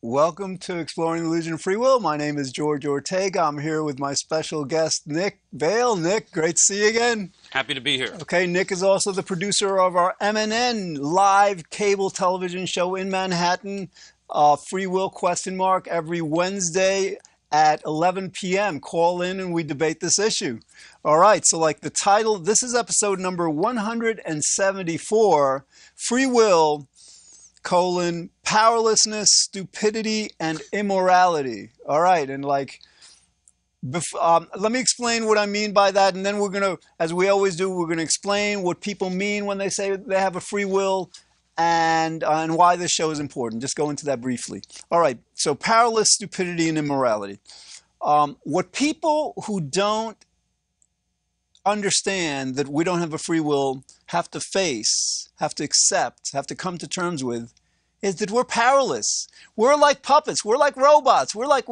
Welcome to Exploring the Illusion of Free Will. My name is George Ortega. I'm here with my special guest, Nick Vale. Nick, great to see you again. Happy to be here. Okay, Nick is also the producer of our MNN live cable television show in Manhattan, Free Will ? Every Wednesday at 11 p.m. Call in and we debate this issue. All right, so like the title, this is episode number 174, Free Will, Powerlessness, Stupidity, and Immorality. All right, and like, let me explain what I mean by that, and then we're going to, as we always do, we're going to explain what people mean when they say they have a free will and why this show is important. Just go into that briefly. All right, so powerless, stupidity, and immorality. What people who don't understand that we don't have a free will have to face, have to accept, have to come to terms with is that we're powerless. We're like puppets. We're like robots. We're like,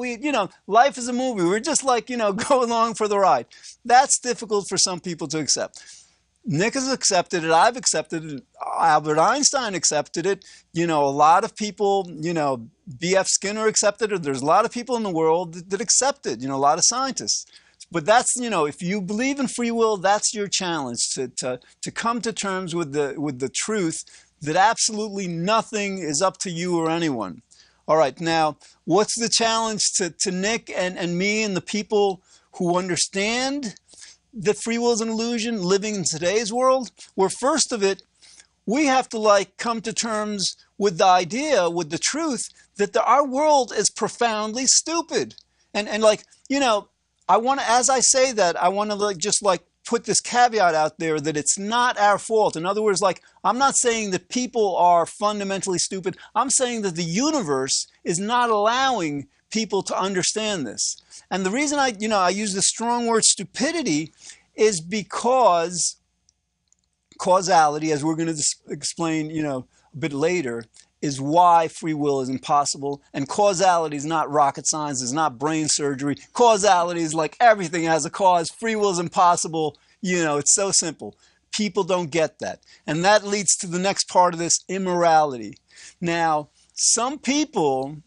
life is a movie. We're just like, go along for the ride. That's difficult for some people to accept. Nick has accepted it. I've accepted it. Albert Einstein accepted it. A lot of people, B.F. Skinner accepted it. There's a lot of people in the world that accept it, a lot of scientists. But that's, if you believe in free will, that's your challenge, to come to terms with the truth that absolutely nothing is up to you or anyone. All right, now, what's the challenge to Nick and me and the people who understand that free will is an illusion living in today's world? Well, first of it, we have to come to terms with the idea, with the truth, that our world is profoundly stupid. And I want to, as I say that, I want to just put this caveat out there that it's not our fault. In other words, I'm not saying that people are fundamentally stupid. I'm saying that the universe is not allowing people to understand this. And the reason I use the strong word stupidity is because causality, as we're going to explain, a bit later, is why free will is impossible. And causality is not rocket science, it's not brain surgery. Causality is like everything has a cause. Free will is impossible. It's so simple. People don't get that. And that leads to the next part of this, immorality. Now, some people,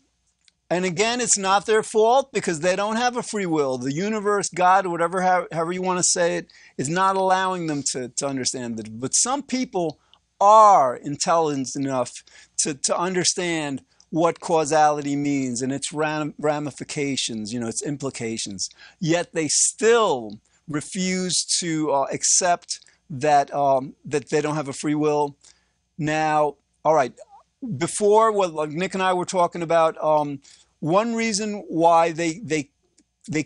and again, it's not their fault because they don't have a free will. The universe, God, whatever, however you want to say it, is not allowing them to understand it. But some people are intelligent enough to understand what causality means and its ramifications, its implications. Yet they still refuse to accept that that they don't have a free will. Now, all right, before what Nick and I were talking about, one reason why they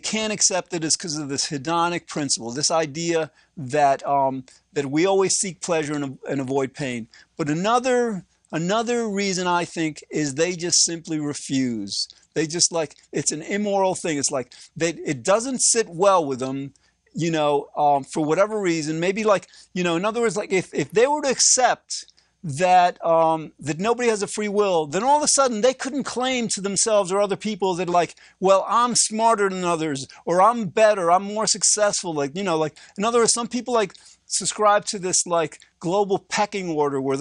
can't accept it is because of this hedonic principle, this idea that that we always seek pleasure and avoid pain. But another reason, I think, is they just simply refuse. They just it's an immoral thing. It's it doesn't sit well with them, for whatever reason. Maybe in other words, if they were to accept that that nobody has a free will, then all of a sudden they couldn't claim to themselves or other people that well, I'm smarter than others, or I'm better, I'm more successful. In other words, some people subscribe to this global pecking order where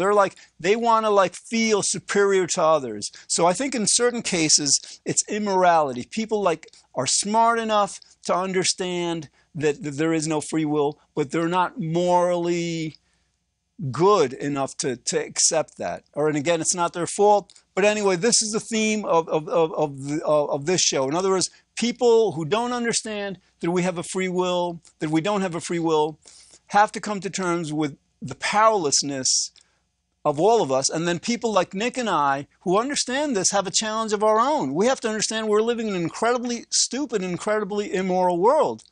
they want to feel superior to others. So I think in certain cases it's immorality. People are smart enough to understand that there is no free will, but they're not morally good enough to accept that. And again, it's not their fault. But anyway, this is the theme of this show. In other words, people who don't understand that we have a free will, that we don't have a free will, have to come to terms with the powerlessness of all of us. And then people like Nick and I, who understand this, have a challenge of our own. We have to understand we're living in an incredibly stupid, incredibly immoral world.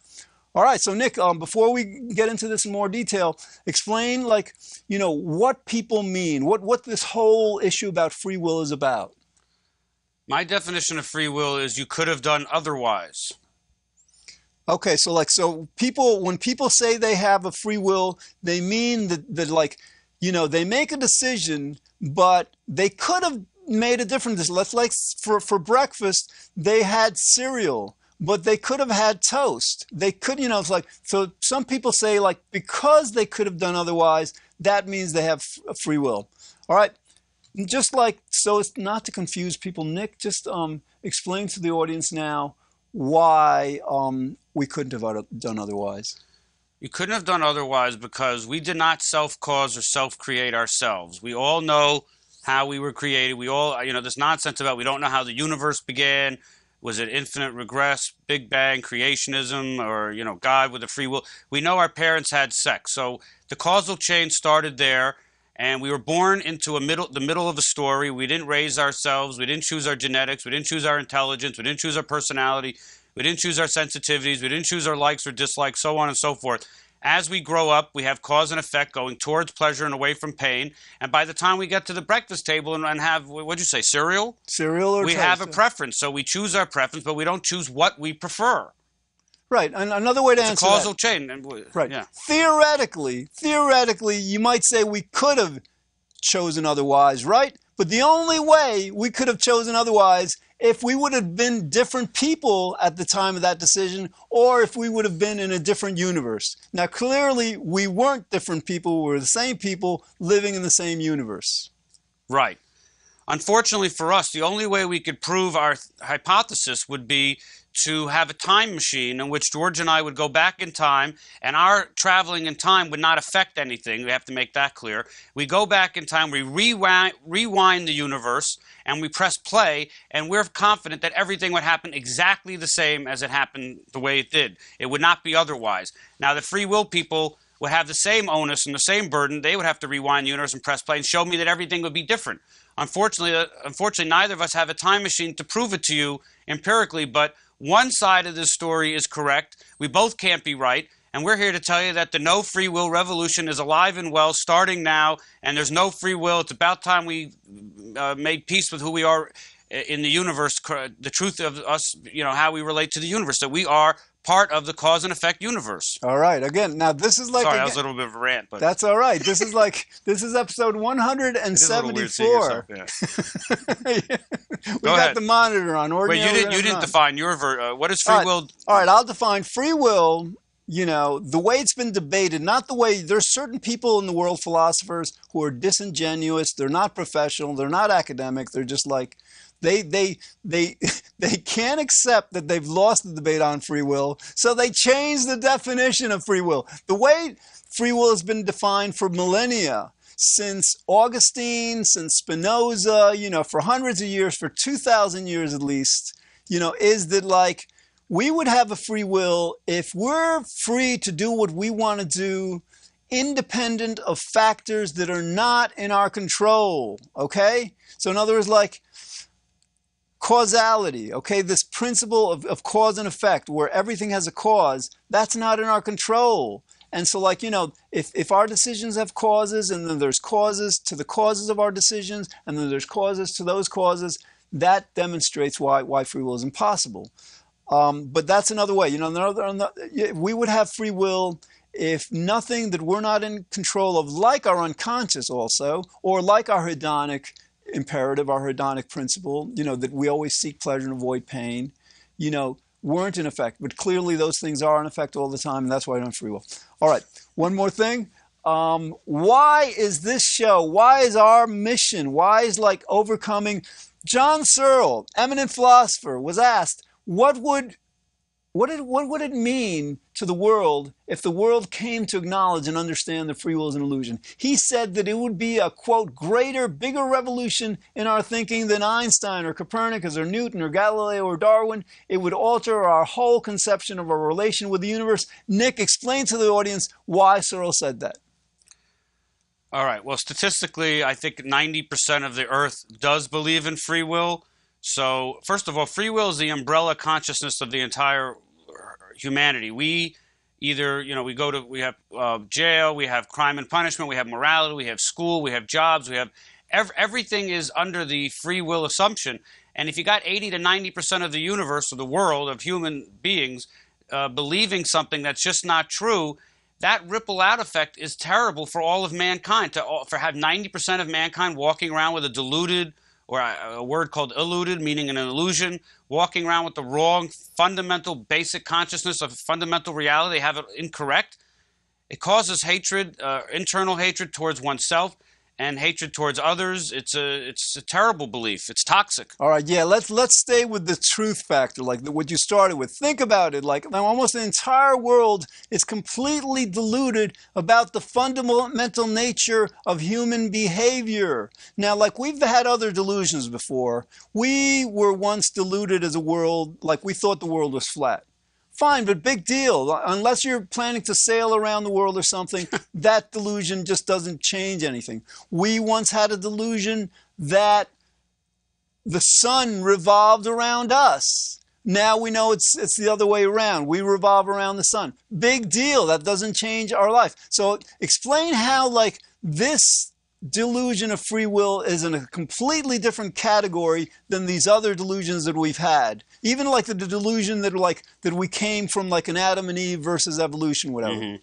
All right, so Nick, before we get into this in more detail, explain what people mean, what this whole issue about free will is about. My definition of free will is you could have done otherwise. Okay, so when people say they have a free will, they mean that they make a decision, but they could have made a different decision. For breakfast, they had cereal, but they could have had toast. They could, so some people say because they could have done otherwise, that means they have free will. All right, Just like, so as not to confuse people, Nick, just explain to the audience now why we couldn't have done otherwise. You couldn't have done otherwise because we did not self-cause or self-create ourselves. We all know how we were created. We all, this nonsense about we don't know how the universe began. Was it infinite regress, Big Bang, creationism, or, God with a free will? We know our parents had sex. So the causal chain started there, and we were born into the middle of a story. We didn't raise ourselves. We didn't choose our genetics. We didn't choose our intelligence. We didn't choose our personality. We didn't choose our sensitivities. We didn't choose our likes or dislikes, so on and so forth. As we grow up, we have cause and effect going towards pleasure and away from pain. And by the time we get to the breakfast table and have, what'd you say, cereal? Cereal or we toast, have a preference. So we choose our preference, but we don't choose what we prefer. Right. And another way to it's answer a causal that, chain. Right. Yeah. Theoretically, you might say we could have chosen otherwise, right? But the only way we could have chosen otherwise if we would have been different people at the time of that decision, or if we would have been in a different universe. Now, clearly, we weren't different people. We were the same people living in the same universe. Right. Unfortunately for us, the only way we could prove our hypothesis would be to have a time machine in which George and I would go back in time, and our traveling in time would not affect anything. We have to make that clear. We go back in time, we rewind the universe, and we press play, and we're confident that everything would happen exactly the same as it happened the way it did. It would not be otherwise. Now, the free will people would have the same onus and the same burden. They would have to rewind the universe and press play and show me that everything would be different. Unfortunately, neither of us have a time machine to prove it to you empirically, but one side of this story is correct. We both can't be right. And we're here to tell you that the no free will revolution is alive and well, starting now. And there's no free will. It's about time we made peace with who we are in the universe, the truth of us, how we relate to the universe, that we are part of the cause and effect universe. All right. Again, now this is like... Sorry, that was a little bit of a rant. But that's all right. This is episode 174. Yeah. We got the monitor on. Wait, you didn't define your... what is free will? All right, I'll define free will, the way it's been debated, not the way... There's certain people in the world, philosophers, who are disingenuous. They're not professional. They're not academic. They're just like... They can't accept that they've lost the debate on free will, so they change the definition of free will. The way free will has been defined for millennia, since Augustine, since Spinoza, for hundreds of years, for 2,000 years at least, is that we would have a free will if we're free to do what we want to do, independent of factors that are not in our control, okay? So in other words, causality, okay, this principle of cause and effect, where everything has a cause, that's not in our control. And so, if our decisions have causes, and then there's causes to the causes of our decisions, and then there's causes to those causes, that demonstrates why free will is impossible. But that's another way. We would have free will if nothing that we're not in control of, like our unconscious also, or like our hedonic imperative, our hedonic principle, that we always seek pleasure and avoid pain, weren't in effect. But clearly those things are in effect all the time, and that's why I don't have free will. All right, one more thing. Why is this show, why is our mission, why is overcoming... John Searle, eminent philosopher, was asked, what would it mean to the world if the world came to acknowledge and understand that free will is an illusion? He said that it would be a, quote, greater, bigger revolution in our thinking than Einstein or Copernicus or Newton or Galileo or Darwin. It would alter our whole conception of our relation with the universe. Nick, explain to the audience why Searle said that. All right. Well, statistically, I think 90% of the Earth does believe in free will. So, first of all, free will is the umbrella consciousness of the entire humanity. We either, we have jail, we have crime and punishment, we have morality, we have school, we have jobs, we have everything is under the free will assumption. And if you got 80 to 90% of the universe, or the world of human beings, believing something that's just not true, that ripple out effect is terrible for all of mankind. For have 90% of mankind walking around with a deluded, or a word called illuded, meaning an illusion, walking around with the wrong fundamental basic consciousness of fundamental reality, they have it incorrect. It causes hatred, internal hatred towards oneself, and hatred towards others. It's a terrible belief. It's toxic. All right, yeah, let's stay with the truth factor, like what you started with. Think about it, like now almost the entire world is completely deluded about the fundamental nature of human behavior. Now, like we've had other delusions before. We were once deluded as a world, like we thought the world was flat. Fine, but big deal. Unless you're planning to sail around the world or something, that delusion just doesn't change anything. We once had a delusion that the sun revolved around us. Now we know it's the other way around. We revolve around the sun. Big deal. That doesn't change our life. So explain how, like, this delusion of free will is in a completely different category than these other delusions that we've had. Even like the delusion that we came from like an Adam and Eve versus evolution, whatever. Mm-hmm.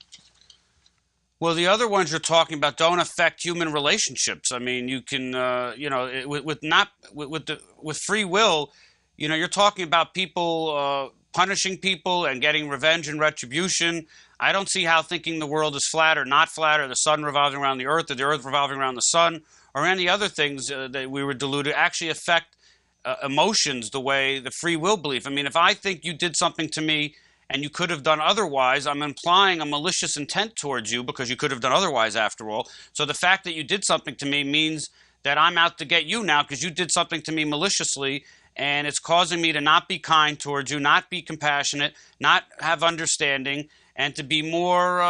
Well, the other ones you're talking about don't affect human relationships. I mean, you can, with free will, you're talking about people punishing people and getting revenge and retribution. I don't see how thinking the world is flat or not flat, or the sun revolving around the earth, or the earth revolving around the sun, or any other things that we were deluded actually affect emotions the way the free will belief. I mean, if I think you did something to me and you could have done otherwise, I'm implying a malicious intent towards you because you could have done otherwise after all. So the fact that you did something to me means that I'm out to get you now because you did something to me maliciously, and it's causing me to not be kind towards you, not be compassionate, not have understanding, and to be more,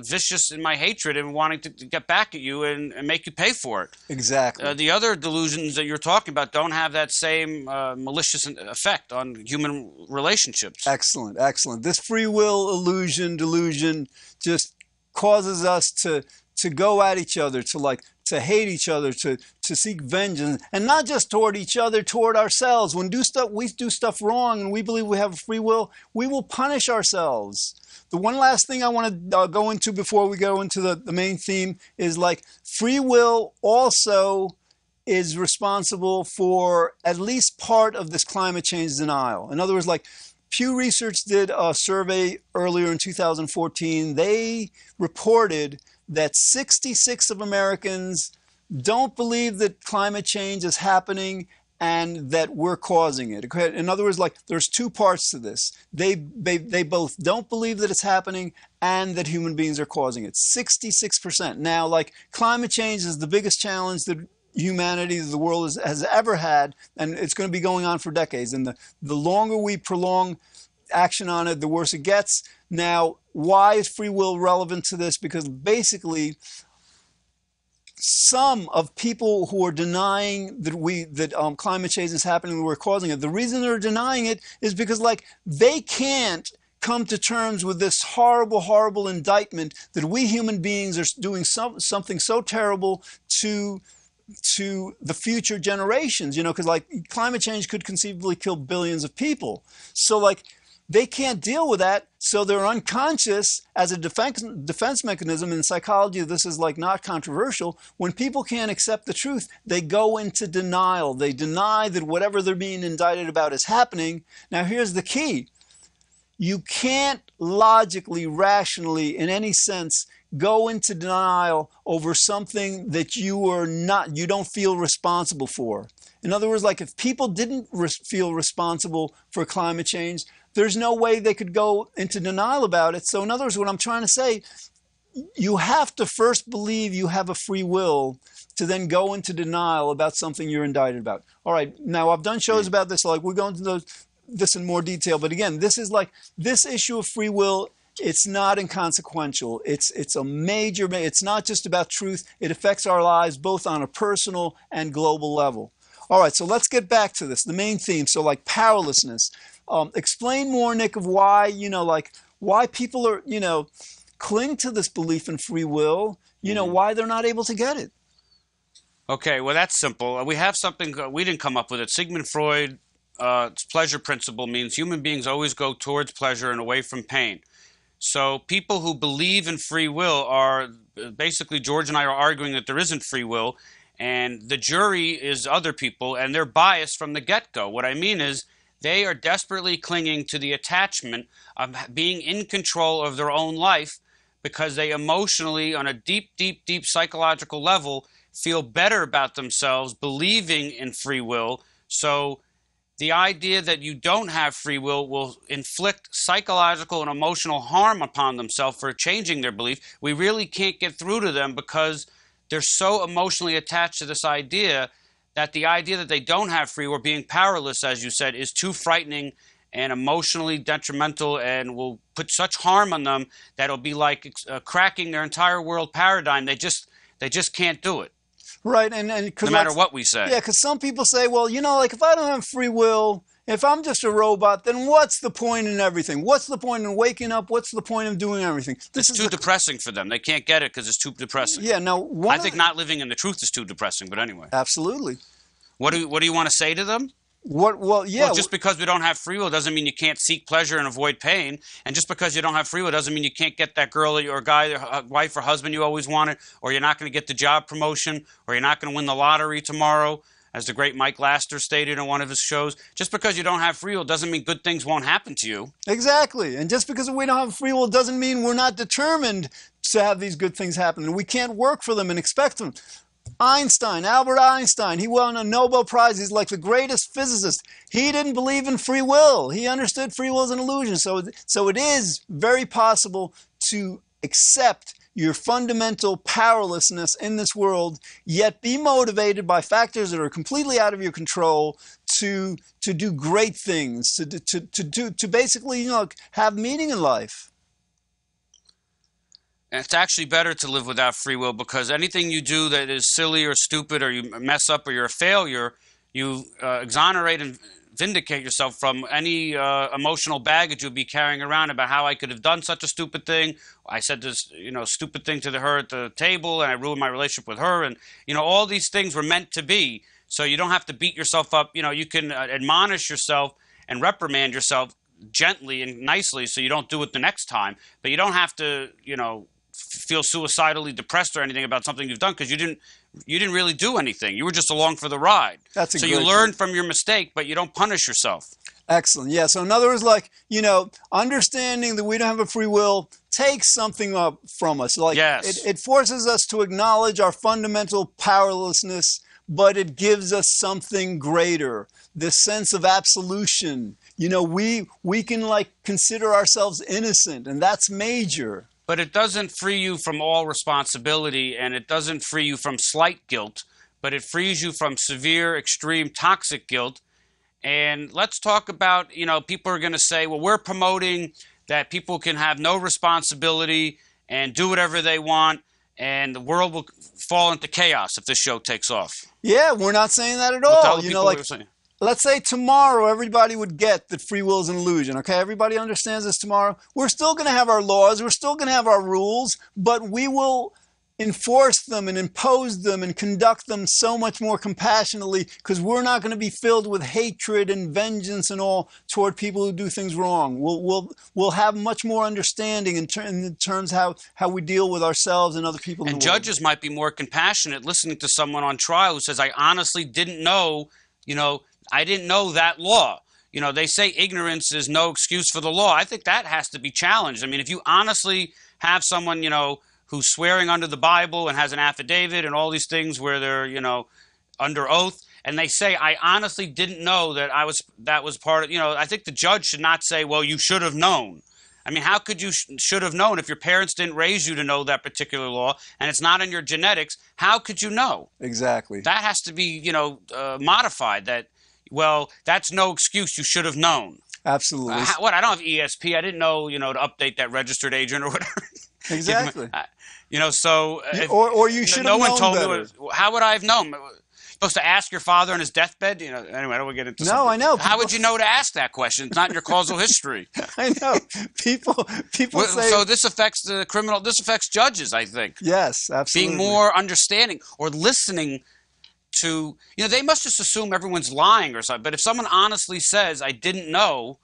vicious in my hatred and wanting to get back at you and make you pay for it. Exactly. The other delusions that you're talking about don't have that same malicious effect on human relationships. Excellent, excellent. This free will delusion just causes us to go at each other, to hate each other, to seek vengeance, and not just toward each other, toward ourselves. When we do stuff wrong and we believe we have free will, we will punish ourselves. The one last thing I want to go into before we go into the main theme is like free will also is responsible for at least part of this climate change denial. In other words, like Pew Research did a survey earlier in 2014. They reported that 66 of Americans don't believe that climate change is happening and that we're causing it. In other words, like there's two parts to this. They both don't believe that it's happening and that human beings are causing it. 66%. Now, like climate change is the biggest challenge that humanity, the world has ever had, and it's going to be going on for decades. And the longer we prolong action on it, the worse it gets. Now, why is free will relevant to this? Because basically, some of people who are denying that climate change is happening and we're causing it, the reason they're denying it is because like they can't come to terms with this horrible, horrible indictment that we human beings are doing something so terrible to the future generations, because like climate change could conceivably kill billions of people. So like they can't deal with that, so they're unconscious as a defense mechanism. In psychology, this is like not controversial. When people can't accept the truth, they go into denial. They deny that whatever they're being indicted about is happening. Now, here's the key. You can't logically, rationally, in any sense, go into denial over something that you don't feel responsible for. In other words, like if people didn't feel responsible for climate change, there's no way they could go into denial about it. So in other words, what I'm trying to say, you have to first believe you have a free will to then go into denial about something you're indicted about. All right, now I've done shows about this, like we're going to this in more detail, but again, this is like this issue of free will. It's not inconsequential. It's a major, it's not just about truth. It affects our lives both on a personal and global level. All right, so let's get back to this, the main theme. So like powerlessness. Explain more, Nick, of why, why people are, cling to this belief in free will, why they're not able to get it. Okay, well, that's simple. We have something, we didn't come up with it. Sigmund Freud's pleasure principle means human beings always go towards pleasure and away from pain. So people who believe in free will are basically, George and I are arguing that there isn't free will, and the jury is other people, and they're biased from the get-go. What I mean is they are desperately clinging to the attachment of being in control of their own life because they emotionally, on a deep, deep, deep psychological level, feel better about themselves, believing in free will. So the idea that you don't have free will inflict psychological and emotional harm upon themselves for changing their belief. We really can't get through to them because they're so emotionally attached to this idea that the idea that they don't have free will, being powerless, as you said, is too frightening and emotionally detrimental and will put such harm on them that it'll be like cracking their entire world paradigm. They just can't do it. Right, and no matter what we say. Yeah, because some people say, well, you know, like if I don't have free will, if I'm just a robot, then what's the point in everything? What's the point in waking up? What's the point of doing everything? It's too depressing for them. They can't get it because it's too depressing. Yeah, no. I think not living in the truth is too depressing, but anyway. Absolutely. What do you want to say to them? Well, just because we don't have free will doesn't mean you can't seek pleasure and avoid pain. And just because you don't have free will doesn't mean you can't get that girl or guy, or wife or husband you always wanted, or you're not going to get the job promotion, or you're not going to win the lottery tomorrow, as the great Mike Laster stated in one of his shows. Just because you don't have free will doesn't mean good things won't happen to you. Exactly. And just because we don't have free will doesn't mean we're not determined to have these good things happen. And we can't work for them and expect them. Albert Einstein, he won a Nobel Prize. He's like the greatest physicist. He didn't believe in free will. He understood free will as an illusion. So it is very possible to accept your fundamental powerlessness in this world, yet be motivated by factors that are completely out of your control to do great things, to basically, you know, have meaning in life. And it's actually better to live without free will, because anything you do that is silly or stupid, or you mess up, or you're a failure, you exonerate and vindicate yourself from any emotional baggage you'll be carrying around about how I could have done such a stupid thing. I said this, stupid thing to her at the table, and I ruined my relationship with her. And, all these things were meant to be. So you don't have to beat yourself up. You can admonish yourself and reprimand yourself gently and nicely so you don't do it the next time. But you don't have to, feel suicidally depressed or anything about something you've done, because you didn't really do anything. You were just along for the ride. So you learn from your mistake, but you don't punish yourself. Excellent. Yeah. So in other words, like, understanding that we don't have a free will takes something up from us. Like, yes. It forces us to acknowledge our fundamental powerlessness, but it gives us something greater, this sense of absolution. We can consider ourselves innocent, and that's major. But it doesn't free you from all responsibility, and it doesn't free you from slight guilt, but it frees you from severe, extreme, toxic guilt. And let's talk about, people are going to say, well, we're promoting that people can have no responsibility and do whatever they want, and the world will fall into chaos if this show takes off. Yeah, we're not saying that at all. Let's say tomorrow everybody would get that free will is an illusion, okay? Everybody understands this tomorrow. We're still going to have our laws. We're still going to have our rules, but we will enforce them and impose them and conduct them so much more compassionately, because we're not going to be filled with hatred and vengeance and all toward people who do things wrong. We'll have much more understanding in terms how we deal with ourselves and other people in the world. And judges might be more compassionate listening to someone on trial who says, I honestly didn't know, I didn't know that law. They say ignorance is no excuse for the law. I think that has to be challenged. I mean, if you honestly have someone, who's swearing under the Bible and has an affidavit and all these things where they're, under oath, and they say, I honestly didn't know that was part of, I think the judge should not say, well, you should have known. I mean, how could you should have known if your parents didn't raise you to know that particular law and it's not in your genetics? How could you know? Exactly. That has to be, modified. That, well, that's no excuse. You should have known. Absolutely. I don't have ESP. I didn't know, to update that registered agent or whatever. Exactly. So or you should have known one told better. Me, how would I have known? Supposed to ask your father on his deathbed? Anyway, I don't want to get into something. No, I know. How would you know to ask that question? It's not in your causal history. I know. People say. So this affects the criminal. This affects judges, I think. Yes, absolutely. Being more understanding or listening to, they must just assume everyone's lying or something. But if someone honestly says, I didn't know,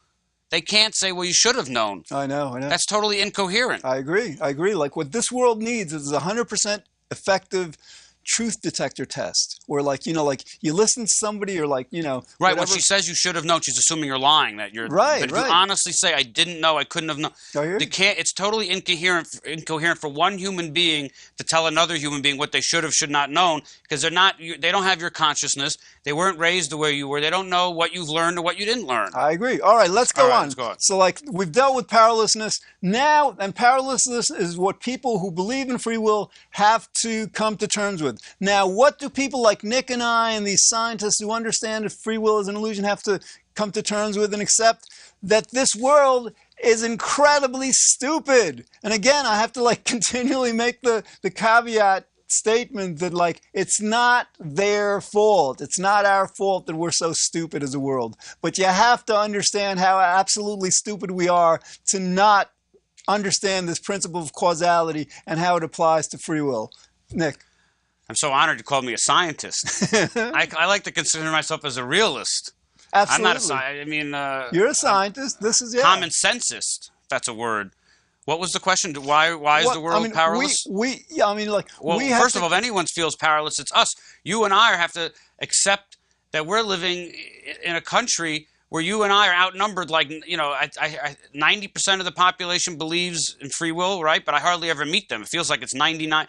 they can't say, well, you should have known. I know. That's totally incoherent. I agree. Like, what this world needs is a 100% effective truth detector test. or like, like you listen to somebody or like, Right. whatever. When she says you should have known, she's assuming you're lying, that you're right. But if right. you honestly say, I didn't know, I couldn't have known. It's totally incoherent for one human being to tell another human being what they should have, should not known, because they don't have your consciousness. They weren't raised the way you were. They don't know what you've learned or what you didn't learn. I agree. All right, let's go on. Let's go on. So like we've dealt with powerlessness now, and powerlessness is what people who believe in free will have to come to terms with. Now, what do people like Nick and I and these scientists who understand that free will is an illusion have to come to terms with and accept? That this world is incredibly stupid. And again, I have to like continually make the caveat statement that like it's not their fault. It's not our fault that we're so stupid as a world. But you have to understand how absolutely stupid we are to not understand this principle of causality and how it applies to free will. Nick. I'm so honored you called me a scientist. I like to consider myself as a realist. Absolutely. I'm not a scientist. I mean, you're a scientist. This is common sensist. That's a word. What was the question? Why is the world powerless? First of all, if anyone feels powerless, it's us. You and I have to accept that we're living in a country where you and I are outnumbered. Like, 90% of the population believes in free will, right? But I hardly ever meet them. It feels like it's 99.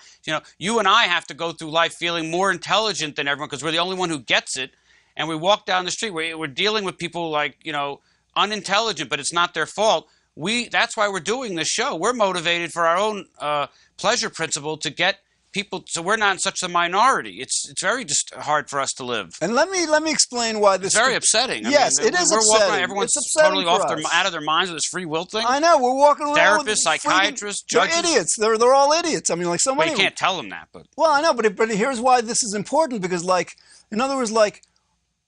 You and I have to go through life feeling more intelligent than everyone because we're the only one who gets it. And we walk down the street. We're dealing with people like, unintelligent, but it's not their fault. That's why we're doing this show. We're motivated for our own pleasure principle to get people, so we're not in such a minority. It's very just hard for us to live. And let me explain why this. It's very upsetting. Yes, it is upsetting. Everyone's totally out of their minds with this free will thing. I know, we're walking around. Therapists, psychiatrists, judges. They're idiots. They're all idiots. I mean, like so many. Well, you can't tell them that, but. Well, I know, but here's why this is important because, like, in other words, like.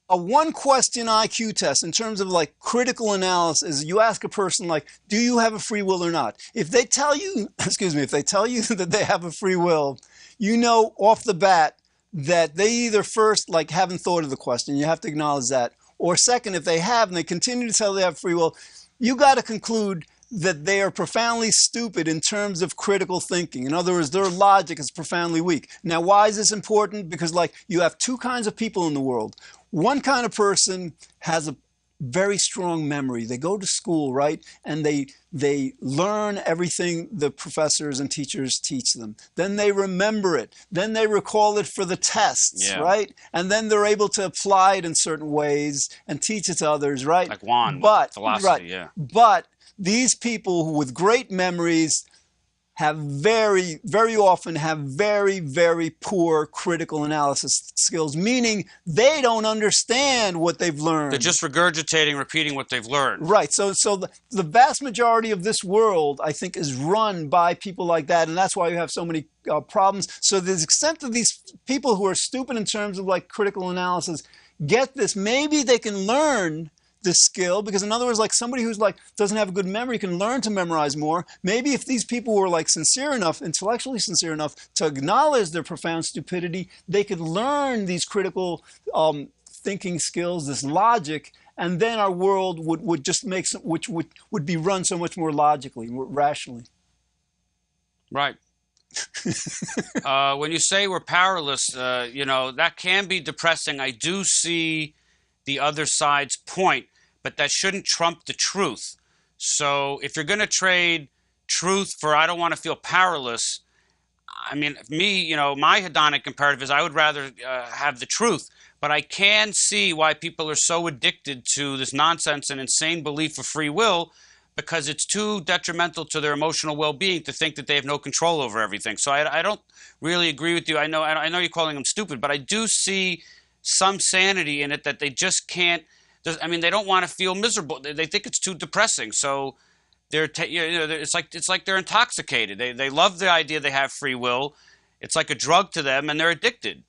A one-question IQ test in terms of like critical analysis, you ask a person like, do you have a free will or not? If they tell you, if they tell you that they have a free will, you know off the bat that they either first like haven't thought of the question, you have to acknowledge that, or second, if they have and they continue to tell they have free will, you got to conclude that they are profoundly stupid in terms of critical thinking. In other words, their logic is profoundly weak. Now, why is this important? Because like you have two kinds of people in the world. One kind of person has a very strong memory. They go to school, right? And they learn everything the professors and teachers teach them. Then they remember it. Then they recall it for the tests, right? And then they're able to apply it in certain ways and teach it to others, right? Like Juan, philosophy, yeah. But these people who with great memories have very, very often have very, very poor critical analysis skills, meaning they don't understand what they've learned. They're just regurgitating, repeating what they've learned. Right. So the vast majority of this world, I think, is run by people like that, and that's why you have so many problems. So the extent that these people who are stupid in terms of like critical analysis get this, maybe they can learn this skill, because in other words, like somebody who's like doesn't have a good memory can learn to memorize more. Maybe if these people were like sincere enough, intellectually sincere enough to acknowledge their profound stupidity, they could learn these critical thinking skills, this logic, and then our world would just make some, which would be run so much more logically, more rationally. Right. When you say we're powerless, that can be depressing. I do see the other side's point, but that shouldn't trump the truth. So if you're going to trade truth for I don't want to feel powerless, I mean, me, my hedonic imperative is I would rather have the truth. But I can see why people are so addicted to this nonsense and insane belief of free will, because it's too detrimental to their emotional well-being to think that they have no control over everything. So I don't really agree with you. I know you're calling them stupid, but I do see some sanity in it that they just can't. They don't want to feel miserable. They think it's too depressing. So it's like they're intoxicated. They love the idea they have free will. It's like a drug to them, and they're addicted.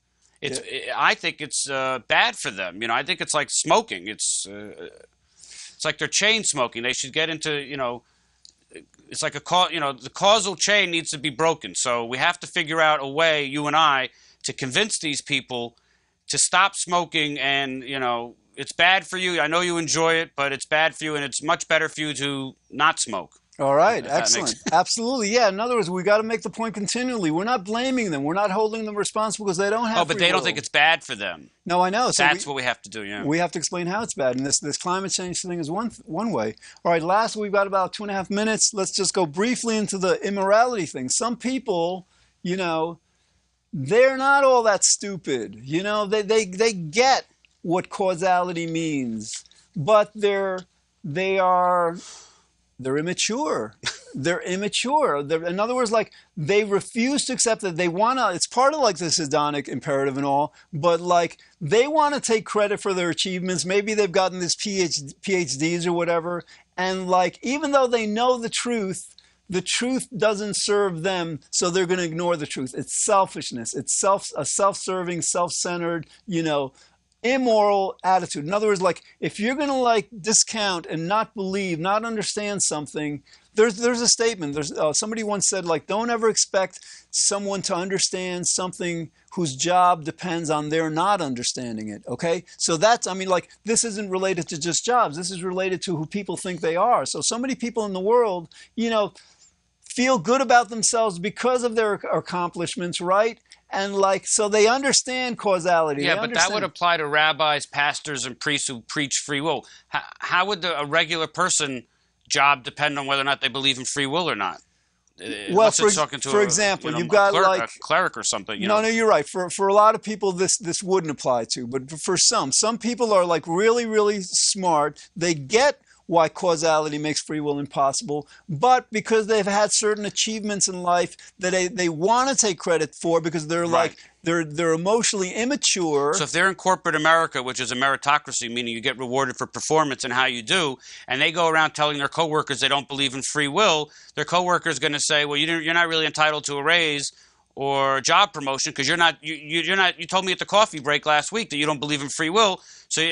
I think it's bad for them. I think it's like smoking. It's like they're chain smoking. They should get into it's like the causal chain needs to be broken. So we have to figure out a way, you and I, to convince these people to stop smoking. And it's bad for you. I know you enjoy it, but it's bad for you, and it's much better for you to not smoke. All right, If that excellent. makes Absolutely. Yeah, in other words, we got to make the point continually. We're not blaming them. We're not holding them responsible because they don't have Oh, but free they don't will. think it's bad for them. No, I know. So That's what we have to do, yeah. we have to explain how it's bad. And this climate change thing is one way. All right, last, we've got about 2.5 minutes. Let's just go briefly into the immorality thing. Some people, you know, they're not all that stupid. You know, they get what causality means, but they're immature. They're immature. In other words, like, they refuse to accept that they want to, it's part of like this hedonic imperative and all, but like, they want to take credit for their achievements. Maybe they've gotten this PhDs or whatever. And like, even though they know the truth doesn't serve them, so they're going to ignore the truth. It's selfishness. It's a self-serving, self-centered, immoral attitude. In other words, like, if you're going to like discount and not believe, not understand something, there's a statement. Somebody once said, like, don't ever expect someone to understand something whose job depends on their not understanding it. Okay, so that's, I mean, like, this isn't related to just jobs. This is related to who people think they are. So many people in the world, feel good about themselves because of their accomplishments, right? And like, so they understand causality. Yeah, but that would apply to rabbis, pastors, and priests who preach free will. How would a regular person job depend on whether or not they believe in free will or not? Well, for example, you've got a cleric or something. No, you're right. For a lot of people, this wouldn't apply to. But for some people are like really, really smart. They get why causality makes free will impossible, but because they've had certain achievements in life that they want to take credit for, because they're like, they're emotionally immature. So if they're in corporate America, which is a meritocracy, meaning you get rewarded for performance and how you do, and they go around telling their coworkers they don't believe in free will, their coworker is going to say, well, you're not really entitled to a raise or a job promotion because you told me at the coffee break last week that you don't believe in free will. So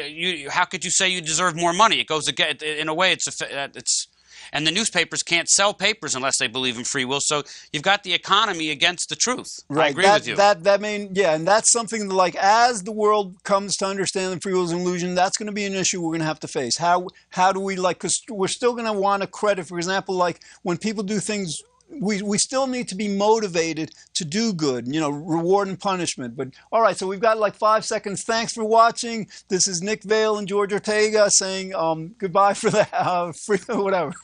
how could you say you deserve more money? It goes again, in a way, it's and the newspapers can't sell papers unless they believe in free will. So you've got the economy against the truth. Right. I agree with you. And that's something that, like, as the world comes to understand that free will is an illusion, that's going to be an issue we're going to have to face. How do we, like, because we're still going to want to credit, for example, like when people do things. We still need to be motivated to do good, reward and punishment. But all right, so we've got like 5 seconds. Thanks for watching. This is Nick Vale and George Ortega saying goodbye for the free whatever.